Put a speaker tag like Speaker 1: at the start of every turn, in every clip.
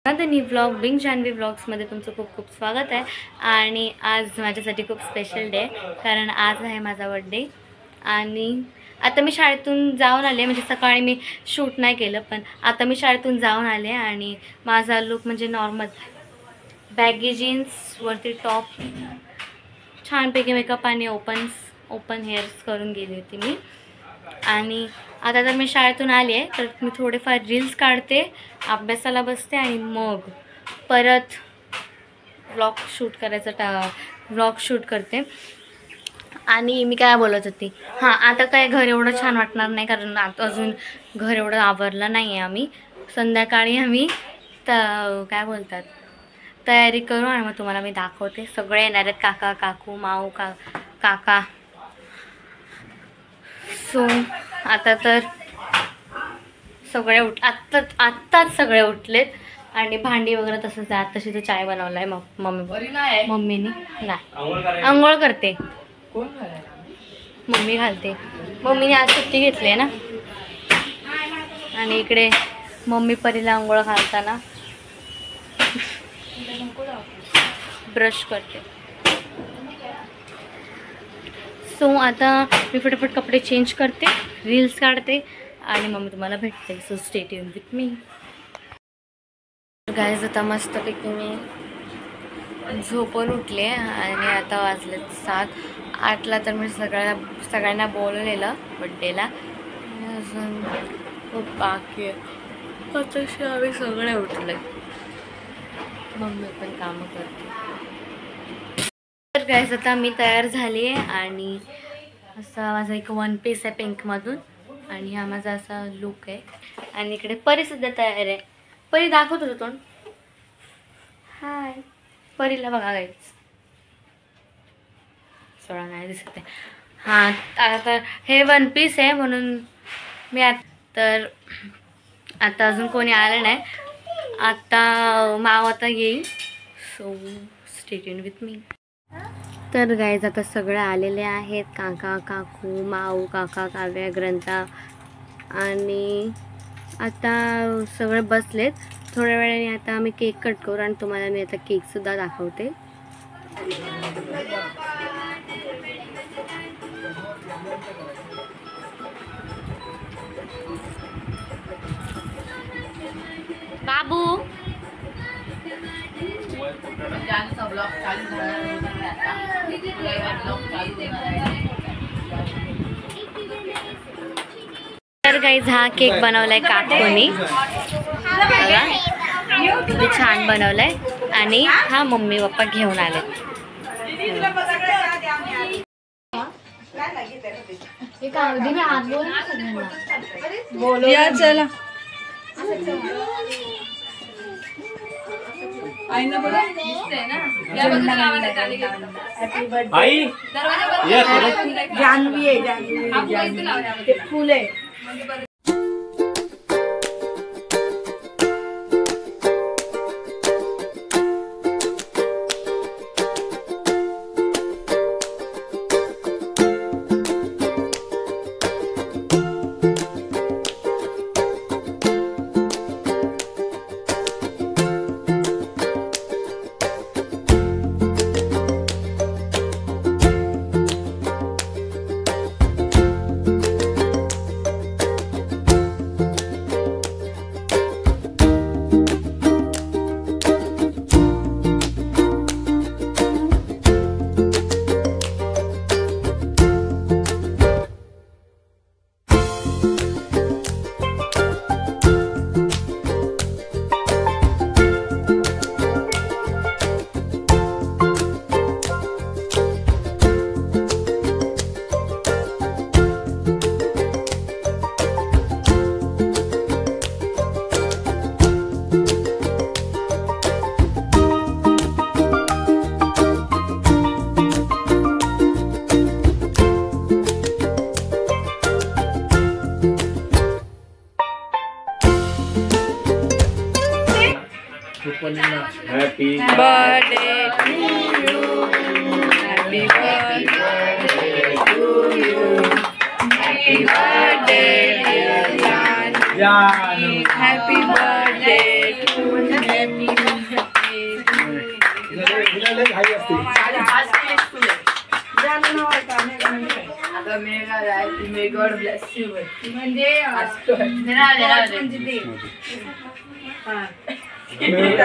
Speaker 1: Nandini vlog Bing Janhvi व्लॉग्समध्ये तुमचं खूप खूप स्वागत आहे. आणि आज माझ्यासाठी खूप स्पेशल डे कारण आज आहे माझा बर्थडे. आणि आता मी शाळेतून जाऊन आले, म्हणजे सकाळी मी शूट नाही केलं, पण आता मी शाळेतून जाऊन आले आणि माझा लुक म्हणजे नॉर्मल बॅगी जीन्स वरती टॉप, छानपैकी मेकअप आणि ओपन हेअर्स करून गेली होती मी. आणि आता तर मी शाळेतून आली आहे, तर मी थोडेफार रील्स काढते, अभ्यासाला बसते आणि मग परत व्लॉग शूट करते. आणि मी काय बोलत होती, हां, आता काय घर एवढं छान वाटणार नाही कारण आता अजून घर एवढं आवरलं नाही आहे. आम्ही संध्याकाळी काय बोलतात तयारी करू आणि मग तुम्हाला मी दाखवते. सगळे येणार आहेत, काका काकू माऊ काका. सो आता तर सगळे आत्ताच सगळे उठलेत आणि भांडी वगैरे तसंच आहे. तशी तर चाय बनवला आहे मम्मीने. नाही, आंघोळ करते मम्मी, घालते. मम्मीने आज सुट्टी घेतली आहे ना. आणि इकडे मम्मी परीला आंघोळ घालताना ब्रश करते. सो आता मी फटाफट कपडे चेंज करते, रील्स काढते आणि मग मी तुम्हाला भेटते. So stay tune with me. Guys आता मस्तपैकी मी झोपून उठले आणि आता वाजले 7:08ला. तर मी सगळ्यांना बोलवलेलं बड्डेला. अजून खूप बाकी आहे. तसे आम्ही सगळे उठले, मम्मी पण कामं करते. तर गाईज आता मी तयार झाली आहे आणि असा माझा एक वन पीस आहे पिंकमधून आणि हा माझा असा लुक आहे. आणि इकडे परीसुद्धा तयार आहे. परी दाखवत होतो तोंड. हाय परीला बघा गाईज, सोळा नाही दिसत आहे. हां, आता हे वन पीस आहे म्हणून मी आता अजून कोणी आलं नाही. आता माव आता येईल. So stay tune with me. तर गाईज आता सगळे आलेले आहेत, काका काकू माऊ काका काव्या ग्रंथा. आणि आता सगळे बसलेत. थोड्या वेळाने आता आम्ही केक कट करू आणि तुम्हाला मी आता केकसुद्धा दाखवते. बाबू तर गाईज हा केक बनवलाय काकूनी, बघा किती छान बनवलाय. आणि हा मम्मी पप्पा घेऊन आले.
Speaker 2: चला जान्हवी आहे, फुल आहे.
Speaker 3: Happy
Speaker 2: birthday to you. Happy birthday to you. Happy birthday dear Jan. Happy birthday to you.
Speaker 4: लय घाई असते.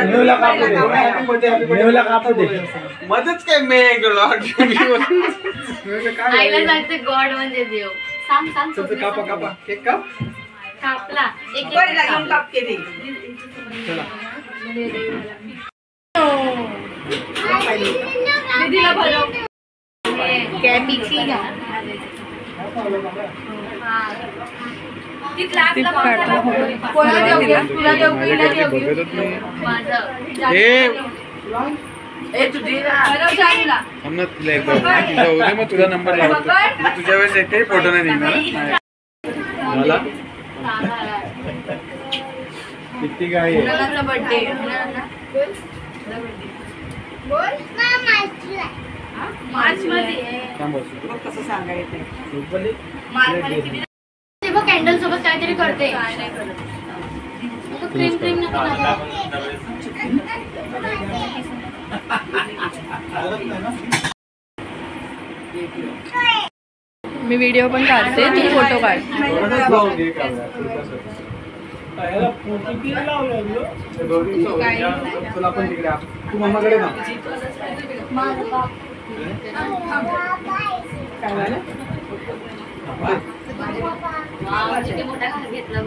Speaker 4: नेवला कापू दे.
Speaker 3: मध्येच काय मेघ लॉर्ड
Speaker 1: आईला सांगते गॉड म्हणजे देव. सांग सांग
Speaker 3: कापा कापा केक काप.
Speaker 1: कापला एक
Speaker 3: तुझा नंबर लावतो. तुझ्या वेळेस एकही फोटो नाही निघणार मला. किती काय
Speaker 1: बर्थडे मार्च मध्ये
Speaker 2: कसं सांगायचं
Speaker 1: कॅन्डल सोबत काहीतरी करते. क्रीम क्रीम नको.
Speaker 2: मी व्हिडिओ पण काढते, तू फोटो काढ.
Speaker 3: तू मम्माकडे ना.
Speaker 1: किती मोठा घास घेतला ग.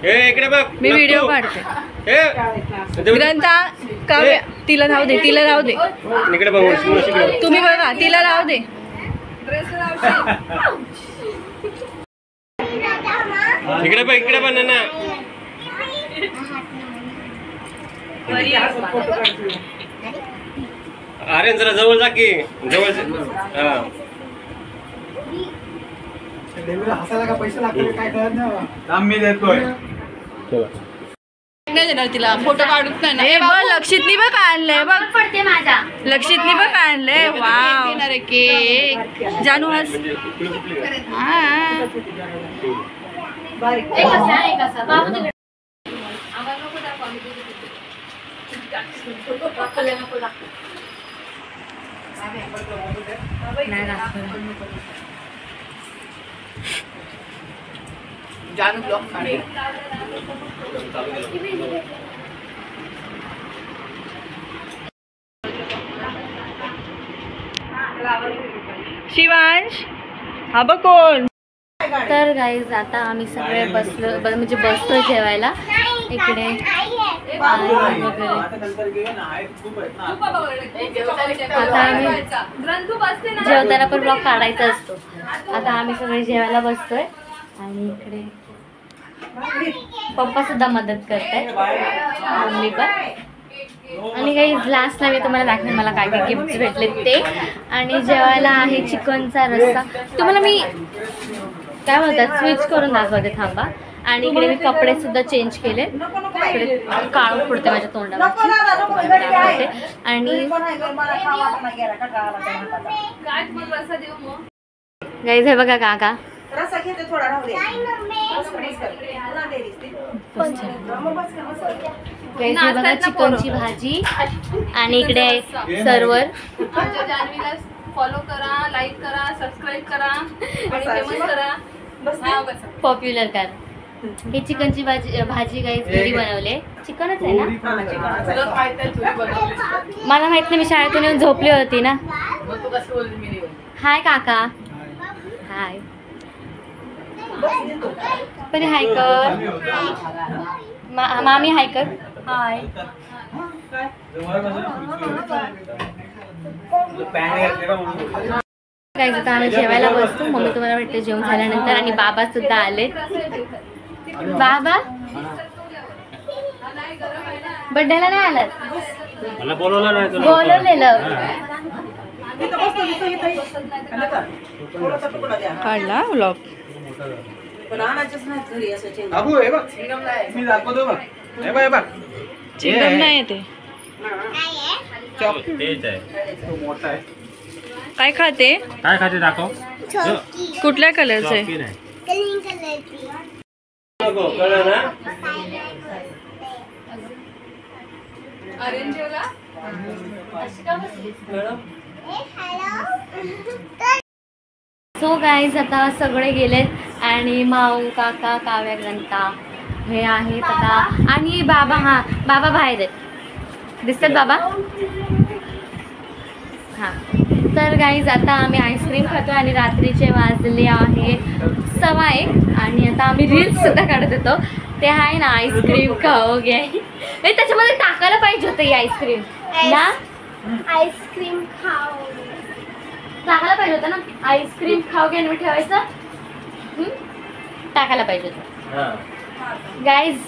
Speaker 3: इकडे बघ.
Speaker 2: मी व्हिडिओ काढते. ग्रंथा काव्या तिला राहू दे, तिला राहू दे.
Speaker 3: इकडे बघ.
Speaker 2: तुम्ही बघा, तिला राहू दे.
Speaker 3: इकडे बघ. इकडे बघ ना. अरे जरा जवळ जा की. जवळ हसायला का पैसे लागतात काय कळत नाही. मी देतोय.
Speaker 2: नाही देणार तिला, फोटो काढूच नाही. हे बघ लक्षितनी बघ आणलंय, बघ
Speaker 1: पडते माझा.
Speaker 2: लक्षितनी बघ आणलंय. वाव देणार आहे केक. जानू हस.
Speaker 1: एक असा बाबू तिकडे.
Speaker 2: जानू ब्लॉग काढ. शिवांश हा बघ कोण.
Speaker 1: तर गाईज आता आम्ही सगळे म्हणजे बसतोय जेवायला इकडे आता आम्ही जेवताना पण ब्लॉग काढायचा असतो. आता आम्ही सगळे जेवायला बसतोय आणि इकडे पप्पा सुद्धा मदत करतायत, मम्मी पण. आणि काही लास्टला मी तुम्हाला दाखवेन मला काय काय गिफ्ट्स भेटले ते. आणि जेवायला आहे चिकनचा रस्सा. तुम्हाला मी काय बोलतात स्विच करून दाखवते, थांबा. आणि इकडे मी कपडे सुद्धा चेंज केले. इकडे काळं फुटते माझ्या तोंडावर. आणि गाईज हे बघा काका बघा चिकनची भाजी. आणि इकडे आहे सर्वर.
Speaker 2: फॉलो करा, लाईक करा, सबस्क्राईब करा आणि फेमस करा.
Speaker 1: पॉप्युलर करा. ही चिकनची भाजी गाईज घरी बनवले. चिकनच आहे ना. मला माहित नाही, मी शाळेतून येऊन झोपली होती ना. हाय काका. हाय पण हाय कर. मामी हाय कर. हाय. काय आता आम्ही जेवायला बसतो. मम्मी तुम्हाला भेटते जेवण झाल्यानंतर. आणि बाबा सुद्धा आले. बाबा बर्थडेला नाही आलात.
Speaker 3: मला बोलवलं नाही.
Speaker 1: बोलवलेलं.
Speaker 2: काढला व्लॉग.
Speaker 3: बाबू हे बघ. मी दाखवतो बघ. हे बघ. हे बघ.
Speaker 2: चिकन नाही ते.
Speaker 3: तेच आहे. तो मोठा आहे.
Speaker 2: काय खाते?
Speaker 3: काय खाते दाखव.
Speaker 2: कुठल्या कलरचं आहे? अरेंज योगा
Speaker 1: सो गाईज आता सगळे गेलेत आणि माऊ काका काव्या ग्रंथा हे आहेत आता आणि बाबा हां बाबा बाहेर आहेत दिसतात बाबा हां. तर गाईज आता आम्ही आईस्क्रीम खातो आणि रात्रीचे वाजले आहे 1:15 आणि आता आम्ही रील्स सुद्धा काढत होतो. ते आहे ना आईस्क्रीम खाओगे हे त्याच्यामध्ये टाकायला पाहिजे होतं ही आईस्क्रीम ना
Speaker 5: आईस्क्रीम खाओ
Speaker 1: टाकायला पाहिजे होतं ना आईस्क्रीम खाओगे आणि ठेवायचं टाकायला पाहिजे होतं. गाईज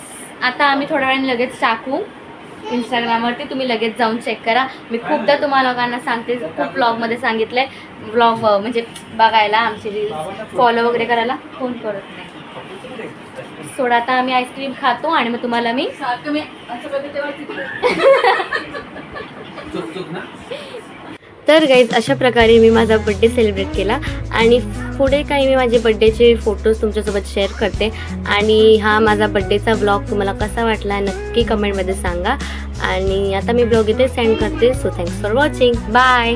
Speaker 1: आता आम्ही थोड्या वेळाने लगेच टाकू इंस्टाग्रामवरती. तुम्ही लगेच जाऊन चेक करा. मी खूपदा तुम्हाला लोकांना सांगते खूप ब्लॉगमध्ये सांगितलं आहे ब्लॉग म्हणजे बघायला आमची रील्स फॉलो वगैरे करायला कोण करत नाही. सोडा आता आम्ही आईस्क्रीम खातो आणि मग तुम्हाला मी
Speaker 2: सारखं मी असं बघते तेव्हा
Speaker 1: तर गाईज अशा प्रकारे मी माझा बड्डे सेलिब्रेट केला आणि पुढे काही मी माझे बड्डेचे फोटोज तुमच्यासोबत शेअर करते. आणि हा माझा बड्डेचा ब्लॉग तुम्हाला कसा वाटला नक्की कमेंटमध्ये सांगा. आणि आता मी ब्लॉग इथे सेंड करते. So thanks for watching. Bye.